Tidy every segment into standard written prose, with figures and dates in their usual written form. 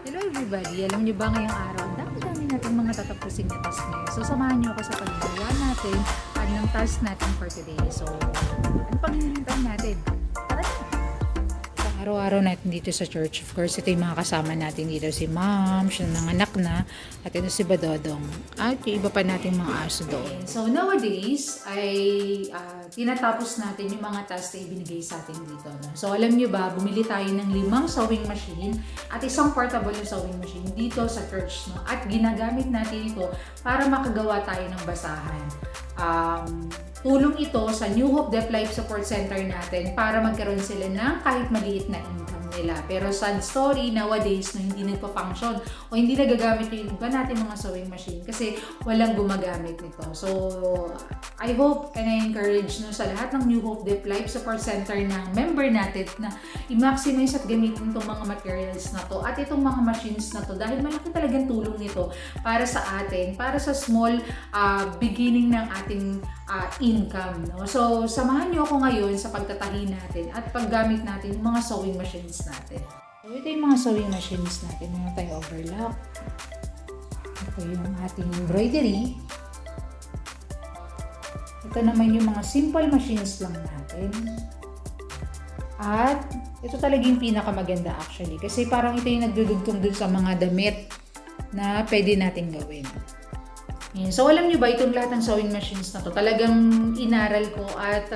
Hello everybody! Alam niyo ba ngayong araw, ang dami natin mga tatapusin na task ngayon. So samahan niyo ako sa paggawa natin at ng task natin for today. So, ano pang hinihintay natin? Tara na! So, araw-araw natin dito sa church. Of course, ito yung mga kasama natin dito. Si Ma'am, siya nanganak na. At ito si Badodong. At yung iba pa nating mga aso doon. So nowadays, ay tinatapos natin yung mga tasks na ibinigay sa atin dito. No? So alam nyo ba, bumili tayo ng 5 sewing machine at isang portable yung sewing machine dito sa church. No? At ginagamit natin ito para makagawa tayo ng basahan. Tulong ito sa New Hope Deaf Life Support Center natin para magkaroon sila ng kahit maliit na income nila. Pero sad story, nowadays, no, hindi nagpa-function o hindi nagagamit yung iba natin mga sewing machine kasi walang gumagamit nito. So, I hope and I encourage no, sa lahat ng New Hope Deaf Life Support Center na member natin na i-maximize at gamitin itong mga materials na to at itong mga machines na to dahil malaki talagang tulong nito para sa atin, para sa small beginning ng ating income. No? So, samahan niyo ako ngayon sa pagtatahi natin at paggamit natin yung mga sewing machines natin. So, ito yung mga sewing machines natin. Meron tayong overlock. Ito yung ating embroidery. Ito naman yung mga simple machines lang natin. At ito talaga yung pinakamaganda actually. Kasi parang ito yung nagdudugtong dun sa mga damit na pwede natin gawin. So alam nyo ba, itong lahat ng sewing machines na to, talagang inaral ko at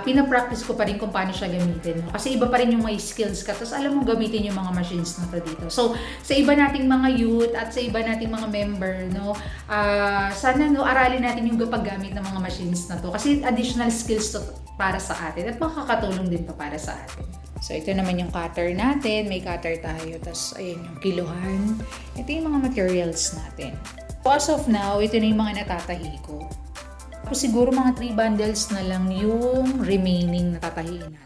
pinapractice ko pa rin kung paano siya gamitin. No? Kasi iba pa rin yung may skills ka, tapos alam mo gamitin yung mga machines na to dito. So sa iba nating mga youth at sa iba nating mga member, no, sana no, aralin natin yung paggamit ng mga machines na to. Kasi additional skills to para sa atin at makakatulong din pa para sa atin. So ito naman yung cutter natin, may cutter tayo, tapos ayun yung kiluhan. Ito yung mga materials natin. So as of now, ito na yung mga natatahi ko. Tapos siguro mga 3 bundles na lang yung remaining natatahiin natin.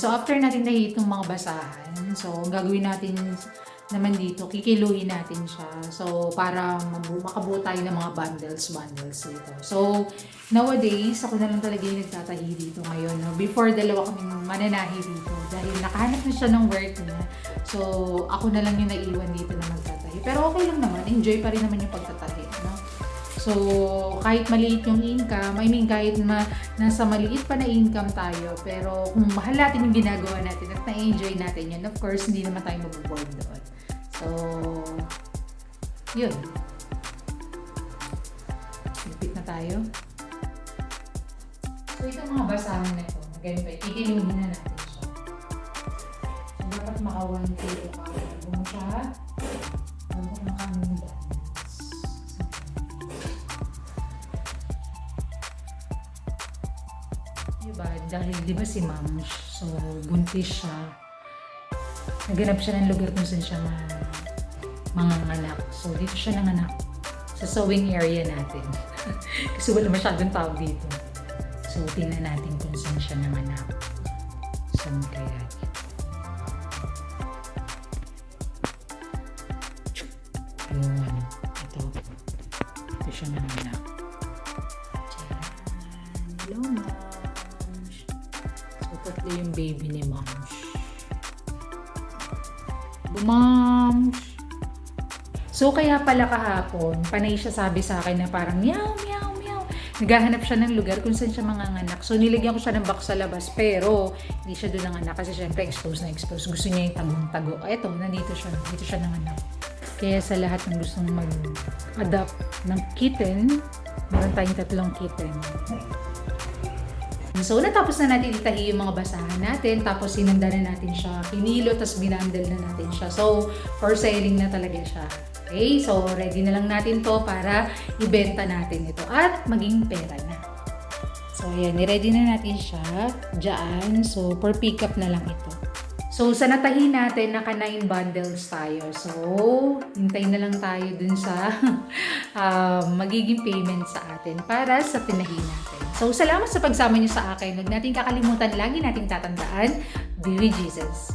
So, after natin nahit ng mga basahan, so, ang gagawin natin naman dito, kikiluhin natin siya. So, para makabuo tayo ng mga bundles dito. So, nowadays, ako na lang talaga yung nagtatahi dito ngayon. No? Before, dalawa kaming mananahi dito dahil nakahanap na siya ng work niya. So, ako na lang yung naiwan dito na magtatahi. Pero okay lang naman, enjoy pa rin naman yung pagtatahi. No? So, kahit maliit yung income, I mean, kahit nasa maliit pa na income tayo, pero kung mahal natin yung ginagawa natin at na-enjoy natin yun, of course, hindi naman tayo mabuboard doon. So, yun. Lupit na tayo. So, itong mga basahan na ito, ganito, ikikiluhin na natin siya. So, dapat maka 1 kilo ka. Bago mo siya, bago makaming ba. Diba? Dahil di ba si Ma'am, so buntis siya. Naganap siya ng lugar kung saan siya manganganak. So dito siya nanganak sa sewing area natin. Kasi wala masyadong tao dito. So tingnan natin kung saan siya nanganak. Saan kaya? Yun. Ito siya nanganak. Hello, Ma'am. Tatlo yung baby ni Moms. Moms! So, kaya pala kahapon, panay siya sabi sa akin na parang meow, meow, meow. Naghahanap siya ng lugar kung saan siya manganganak. So, nilagyan ko siya ng box sa labas. Pero, hindi siya doon nanganak kasi syempre exposed na exposed. Gusto niya yung tagong-tago. Eto, nandito siya. Dito siya nanganak. Kaya sa lahat ng gustong mag-adopt ng kitten, meron tayong 3 kitten. So, natapos na natin itahi yung mga basahan natin, tapos sinanda na natin siya, kinilo, tapos binandle na natin siya. So, for selling na talaga siya. Okay? So, ready na lang natin to para ibenta natin ito at maging pera na. So, ayan, i-ready na natin siya dyan. So, per pickup na lang ito. So, sa natahi natin, naka 9 bundles tayo. So, hintay na lang tayo dun sa magiging payment sa atin para sa tinahi natin. So, salamat sa pagsama niyo sa akin. Huwag natin kakalimutan, lagi nating tatandaan, be with Jesus.